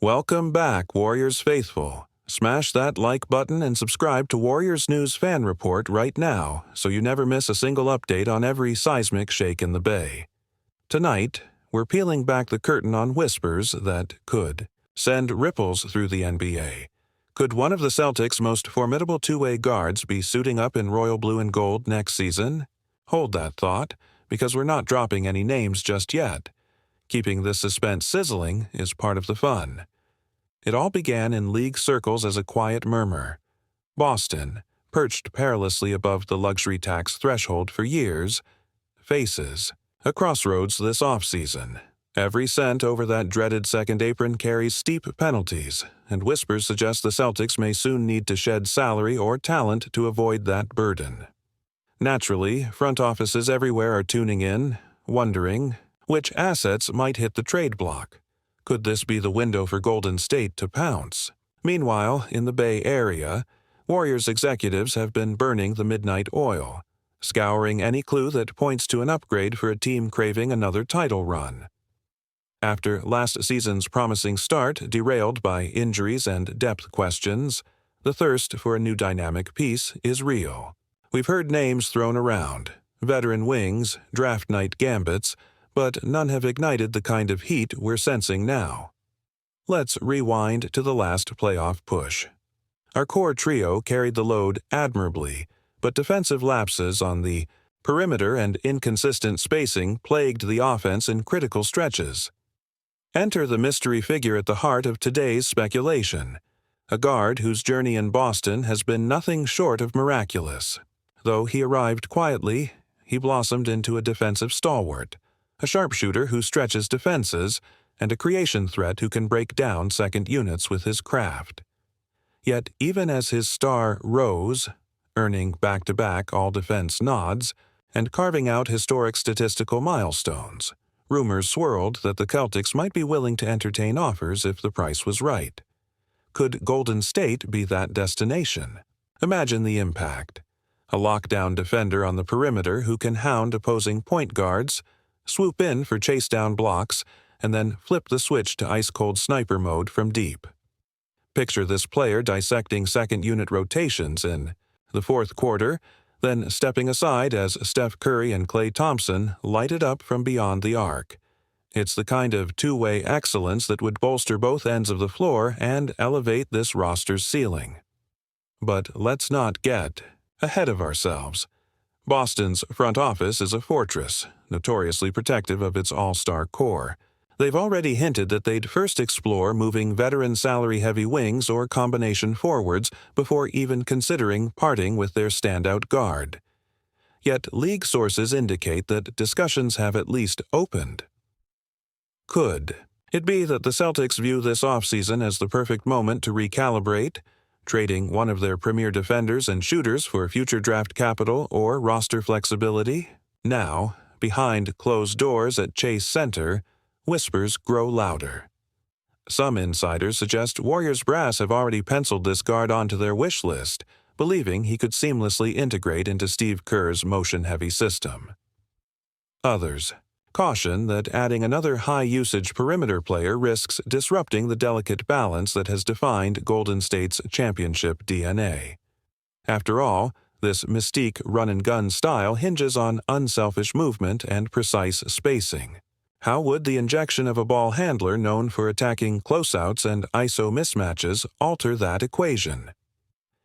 Welcome back, Warriors faithful. Smash that like button and subscribe to Warriors News Fan Report right now so you never miss a single update on every seismic shake in the Bay. Tonight, we're peeling back the curtain on whispers that could send ripples through the NBA. Could one of the Celtics' most formidable two-way guards be suiting up in royal blue and gold next season? Hold that thought, because we're not dropping any names just yet. Keeping this suspense sizzling is part of the fun. It all began in league circles as a quiet murmur. Boston, perched perilously above the luxury tax threshold for years, faces a crossroads this offseason. Every cent over that dreaded second apron carries steep penalties, and whispers suggest the Celtics may soon need to shed salary or talent to avoid that burden. Naturally, front offices everywhere are tuning in, wondering which assets might hit the trade block. Could this be the window for Golden State to pounce? Meanwhile, in the Bay Area, Warriors executives have been burning the midnight oil, scouring any clue that points to an upgrade for a team craving another title run. After last season's promising start derailed by injuries and depth questions, the thirst for a new dynamic piece is real. We've heard names thrown around, veteran wings, draft night gambits, but none have ignited the kind of heat we're sensing now. Let's rewind to the last playoff push. Our core trio carried the load admirably, but defensive lapses on the perimeter and inconsistent spacing plagued the offense in critical stretches. Enter the mystery figure at the heart of today's speculation, a guard whose journey in Boston has been nothing short of miraculous. Though he arrived quietly, he blossomed into a defensive stalwart, a sharpshooter who stretches defenses, and a creation threat who can break down second units with his craft. Yet even as his star rose, earning back-to-back all-defense nods and carving out historic statistical milestones, rumors swirled that the Celtics might be willing to entertain offers if the price was right. Could Golden State be that destination? Imagine the impact. A lockdown defender on the perimeter who can hound opposing point guards, swoop in for chase-down blocks, and then flip the switch to ice-cold sniper mode from deep. Picture this player dissecting second-unit rotations in the fourth quarter, then stepping aside as Steph Curry and Klay Thompson light it up from beyond the arc. It's the kind of two-way excellence that would bolster both ends of the floor and elevate this roster's ceiling. But let's not get ahead of ourselves. Boston's front office is a fortress, notoriously protective of its all-star core. They've already hinted that they'd first explore moving veteran salary-heavy wings or combination forwards before even considering parting with their standout guard. Yet league sources indicate that discussions have at least opened. Could it be that the Celtics view this offseason as the perfect moment to recalibrate, trading one of their premier defenders and shooters for future draft capital or roster flexibility? Now, behind closed doors at Chase Center, whispers grow louder. Some insiders suggest Warriors brass have already penciled this guard onto their wish list, believing he could seamlessly integrate into Steve Kerr's motion-heavy system. Others caution that adding another high-usage perimeter player risks disrupting the delicate balance that has defined Golden State's championship DNA. After all, this mystique run-and-gun style hinges on unselfish movement and precise spacing. How would the injection of a ball handler known for attacking closeouts and ISO mismatches alter that equation?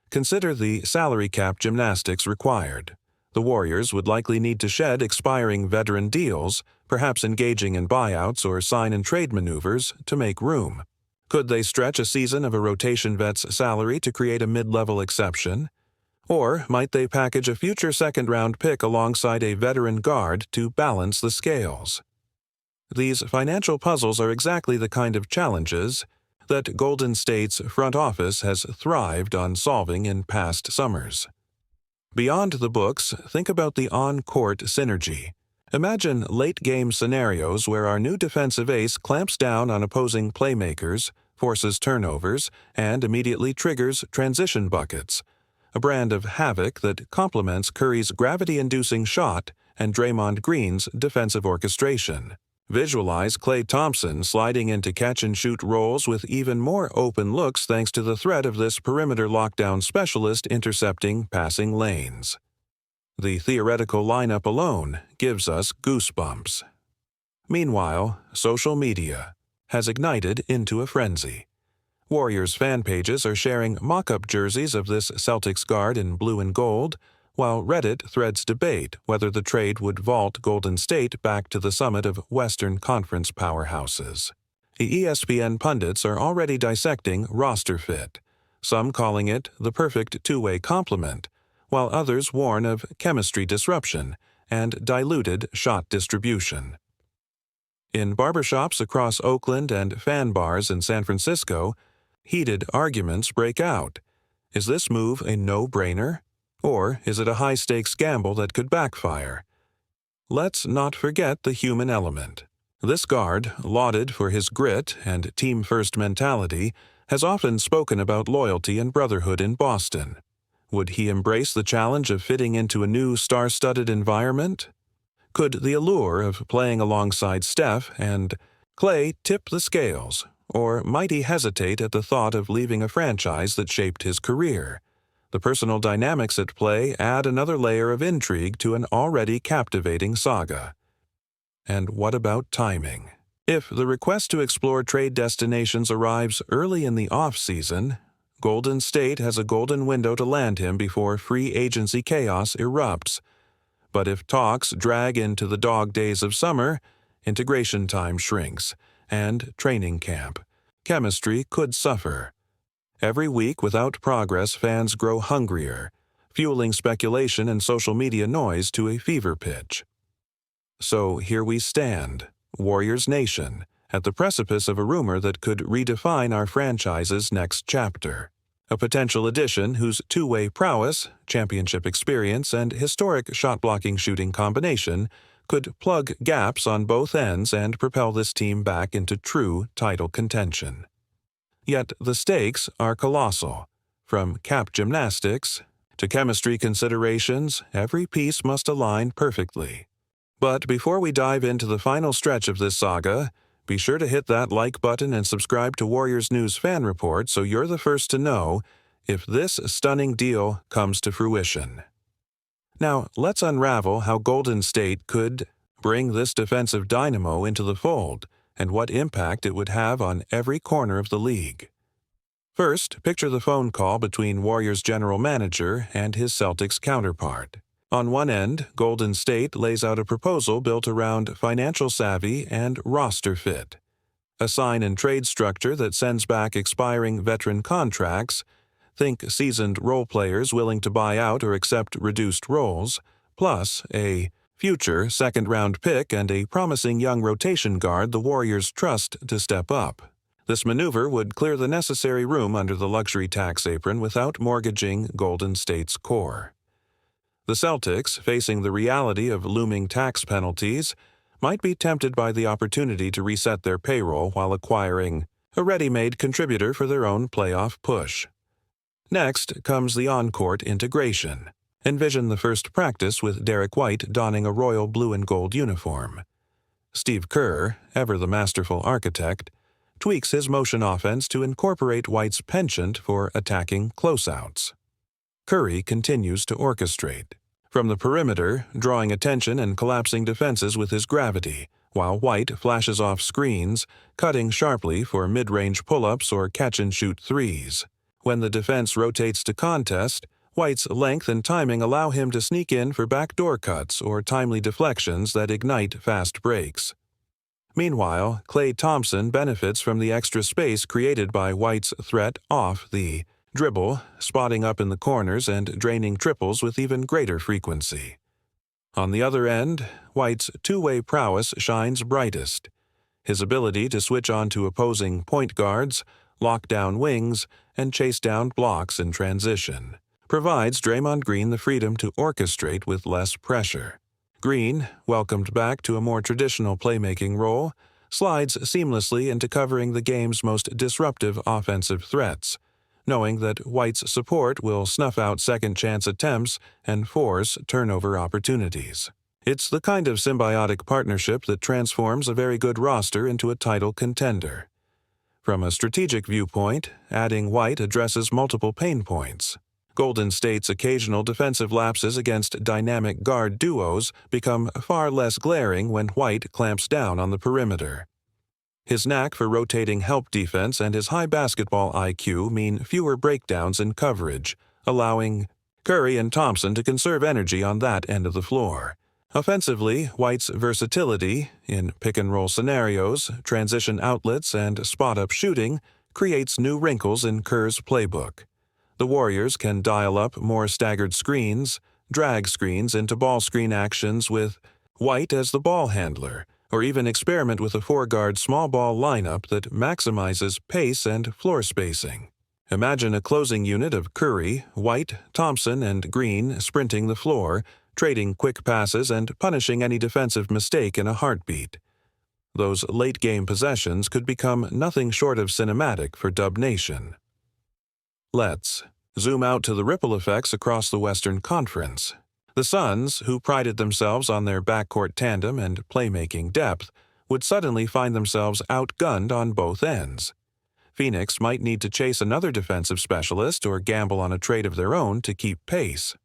Consider the salary cap gymnastics required. The Warriors would likely need to shed expiring veteran deals, perhaps engaging in buyouts or sign-and-trade maneuvers to make room. Could they stretch a season of a rotation vet's salary to create a mid-level exception? Or might they package a future second-round pick alongside a veteran guard to balance the scales? These financial puzzles are exactly the kind of challenges that Golden State's front office has thrived on solving in past summers. Beyond the books, think about the on-court synergy. Imagine late-game scenarios where our new defensive ace clamps down on opposing playmakers, forces turnovers, and immediately triggers transition buckets, a brand of havoc that complements Curry's gravity-inducing shot and Draymond Green's defensive orchestration. Visualize Klay Thompson sliding into catch-and-shoot roles with even more open looks thanks to the threat of this perimeter lockdown specialist intercepting passing lanes. The theoretical lineup alone gives us goosebumps. Meanwhile, social media has ignited into a frenzy. Warriors fan pages are sharing mock-up jerseys of this Celtics guard in blue and gold, while Reddit threads debate whether the trade would vault Golden State back to the summit of Western Conference powerhouses. The ESPN pundits are already dissecting roster fit, some calling it the perfect two-way complement, while others warn of chemistry disruption and diluted shot distribution. In barbershops across Oakland and fan bars in San Francisco, heated arguments break out. Is this move a no-brainer? Or is it a high-stakes gamble that could backfire? Let's not forget the human element. This guard, lauded for his grit and team-first mentality, has often spoken about loyalty and brotherhood in Boston. Would he embrace the challenge of fitting into a new star-studded environment? Could the allure of playing alongside Steph and Klay tip the scales, or might he hesitate at the thought of leaving a franchise that shaped his career? The personal dynamics at play add another layer of intrigue to an already captivating saga. And what about timing? If the request to explore trade destinations arrives early in the off-season, Golden State has a golden window to land him before free agency chaos erupts. But if talks drag into the dog days of summer, integration time shrinks, and training camp chemistry could suffer. Every week without progress, fans grow hungrier, fueling speculation and social media noise to a fever pitch. So here we stand, Warriors Nation, at the precipice of a rumor that could redefine our franchise's next chapter. A potential addition whose two-way prowess, championship experience, and historic shot-blocking shooting combination could plug gaps on both ends and propel this team back into true title contention. Yet the stakes are colossal. From cap gymnastics to chemistry considerations, every piece must align perfectly. But before we dive into the final stretch of this saga, be sure to hit that like button and subscribe to Warriors News Fan Report so you're the first to know if this stunning deal comes to fruition. Now, let's unravel how Golden State could bring this defensive dynamo into the fold and what impact it would have on every corner of the league. First, picture the phone call between Warriors general manager and his Celtics counterpart. On one end, Golden State lays out a proposal built around financial savvy and roster fit. A sign-and-trade structure that sends back expiring veteran contracts, think seasoned role players willing to buy out or accept reduced roles, plus a future second-round pick and a promising young rotation guard the Warriors trust to step up. This maneuver would clear the necessary room under the luxury tax apron without mortgaging Golden State's core. The Celtics, facing the reality of looming tax penalties, might be tempted by the opportunity to reset their payroll while acquiring a ready-made contributor for their own playoff push. Next comes the on-court integration. Envision the first practice with Derek White donning a royal blue and gold uniform. Steve Kerr, ever the masterful architect, tweaks his motion offense to incorporate White's penchant for attacking closeouts. Curry continues to orchestrate. From the perimeter, drawing attention and collapsing defenses with his gravity, while White flashes off screens, cutting sharply for mid-range pull-ups or catch-and-shoot threes. When the defense rotates to contest, White's length and timing allow him to sneak in for backdoor cuts or timely deflections that ignite fast breaks. Meanwhile, Klay Thompson benefits from the extra space created by White's threat off the dribble, spotting up in the corners and draining triples with even greater frequency. On the other end, White's two-way prowess shines brightest. His ability to switch on to opposing point guards, lock down wings, and chase down blocks in transition provides Draymond Green the freedom to orchestrate with less pressure. Green, welcomed back to a more traditional playmaking role, slides seamlessly into covering the game's most disruptive offensive threats, knowing that White's support will snuff out second-chance attempts and force turnover opportunities. It's the kind of symbiotic partnership that transforms a very good roster into a title contender. From a strategic viewpoint, adding White addresses multiple pain points. Golden State's occasional defensive lapses against dynamic guard duos become far less glaring when White clamps down on the perimeter. His knack for rotating help defense and his high basketball IQ mean fewer breakdowns in coverage, allowing Curry and Thompson to conserve energy on that end of the floor. Offensively, White's versatility in pick-and-roll scenarios, transition outlets, and spot-up shooting creates new wrinkles in Kerr's playbook. The Warriors can dial up more staggered screens, drag screens into ball screen actions with White as the ball handler, or even experiment with a four-guard small ball lineup that maximizes pace and floor spacing. Imagine a closing unit of Curry, White, Thompson, and Green sprinting the floor, trading quick passes and punishing any defensive mistake in a heartbeat. Those late-game possessions could become nothing short of cinematic for Dub Nation. Let's zoom out to the ripple effects across the Western Conference. The Suns, who prided themselves on their backcourt tandem and playmaking depth, would suddenly find themselves outgunned on both ends. Phoenix might need to chase another defensive specialist or gamble on a trade of their own to keep pace.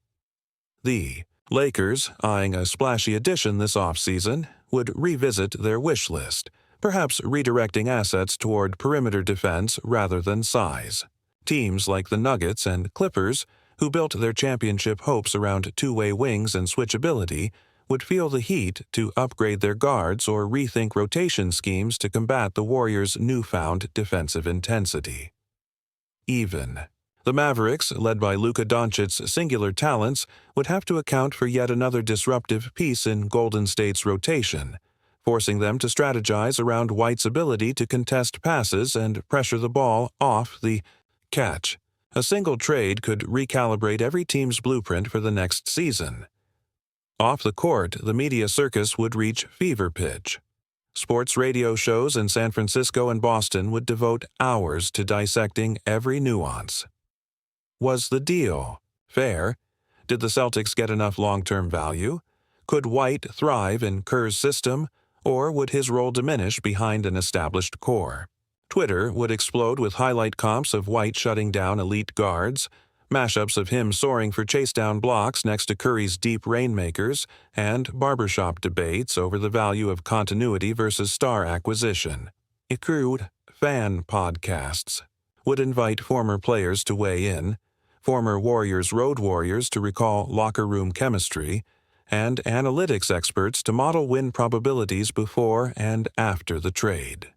The Lakers, eyeing a splashy addition this offseason, would revisit their wish list, perhaps redirecting assets toward perimeter defense rather than size. Teams like the Nuggets and Clippers, who built their championship hopes around two-way wings and switchability, would feel the heat to upgrade their guards or rethink rotation schemes to combat the Warriors' newfound defensive intensity. Even the Mavericks, led by Luka Doncic's singular talents, would have to account for yet another disruptive piece in Golden State's rotation, forcing them to strategize around White's ability to contest passes and pressure the ball off the catch. A single trade could recalibrate every team's blueprint for the next season. Off the court, the media circus would reach fever pitch. Sports radio shows in San Francisco and Boston would devote hours to dissecting every nuance. Was the deal fair? Did the Celtics get enough long-term value? Could White thrive in Kerr's system, or would his role diminish behind an established core? Twitter would explode with highlight comps of White shutting down elite guards, mashups of him soaring for chase-down blocks next to Curry's deep rainmakers, and barbershop debates over the value of continuity versus star acquisition. Accrued fan podcasts would invite former players to weigh in, former Warriors road warriors to recall locker room chemistry, and analytics experts to model win probabilities before and after the trade.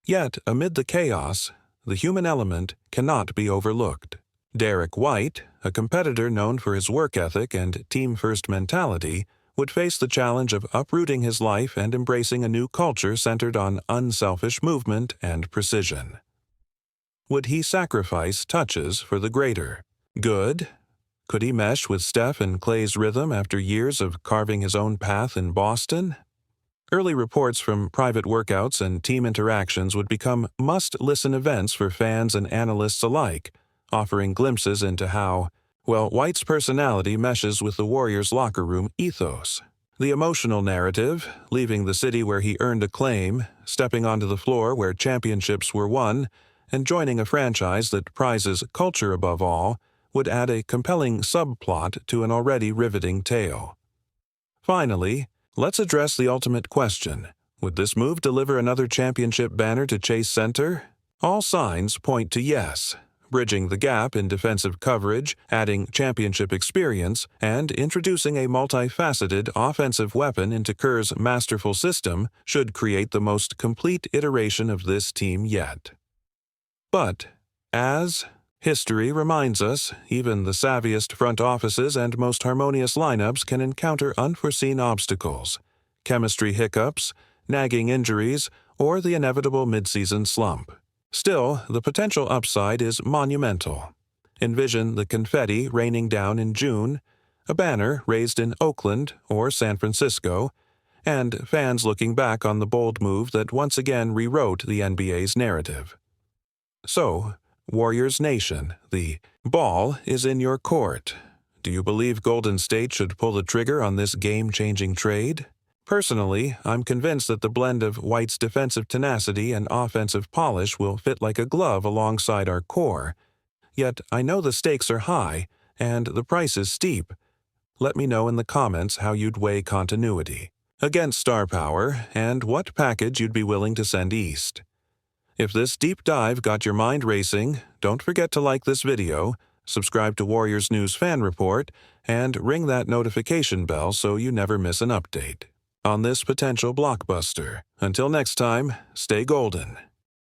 Yet, amid the chaos, the human element cannot be overlooked. Derek White, a competitor known for his work ethic and team-first mentality, would face the challenge of uprooting his life and embracing a new culture centered on unselfish movement and precision. Would he sacrifice touches for the greater good? Could he mesh with Steph and Clay's rhythm after years of carving his own path in Boston? Early reports from private workouts and team interactions would become must-listen events for fans and analysts alike, offering glimpses into how, White's personality meshes with the Warriors' locker room ethos. The emotional narrative, leaving the city where he earned acclaim, stepping onto the floor where championships were won, and joining a franchise that prizes culture above all, would add a compelling subplot to an already riveting tale. Finally, let's address the ultimate question. Would this move deliver another championship banner to Chase Center? All signs point to yes. Bridging the gap in defensive coverage, adding championship experience, and introducing a multifaceted offensive weapon into Kerr's masterful system should create the most complete iteration of this team yet. But, as history reminds us, even the savviest front offices and most harmonious lineups can encounter unforeseen obstacles, chemistry hiccups, nagging injuries, or the inevitable midseason slump. Still, the potential upside is monumental. Envision the confetti raining down in June, a banner raised in Oakland or San Francisco, and fans looking back on the bold move that once again rewrote the NBA's narrative. So, Warriors Nation, the ball is in your court. Do you believe Golden State should pull the trigger on this game-changing trade? Personally, I'm convinced that the blend of White's defensive tenacity and offensive polish will fit like a glove alongside our core. Yet I know the stakes are high, and the price is steep. Let me know in the comments how you'd weigh continuity against star power and what package you'd be willing to send east. If this deep dive got your mind racing, don't forget to like this video, subscribe to Warriors News Fan Report, and ring that notification bell so you never miss an update on this potential blockbuster. Until next time, stay golden.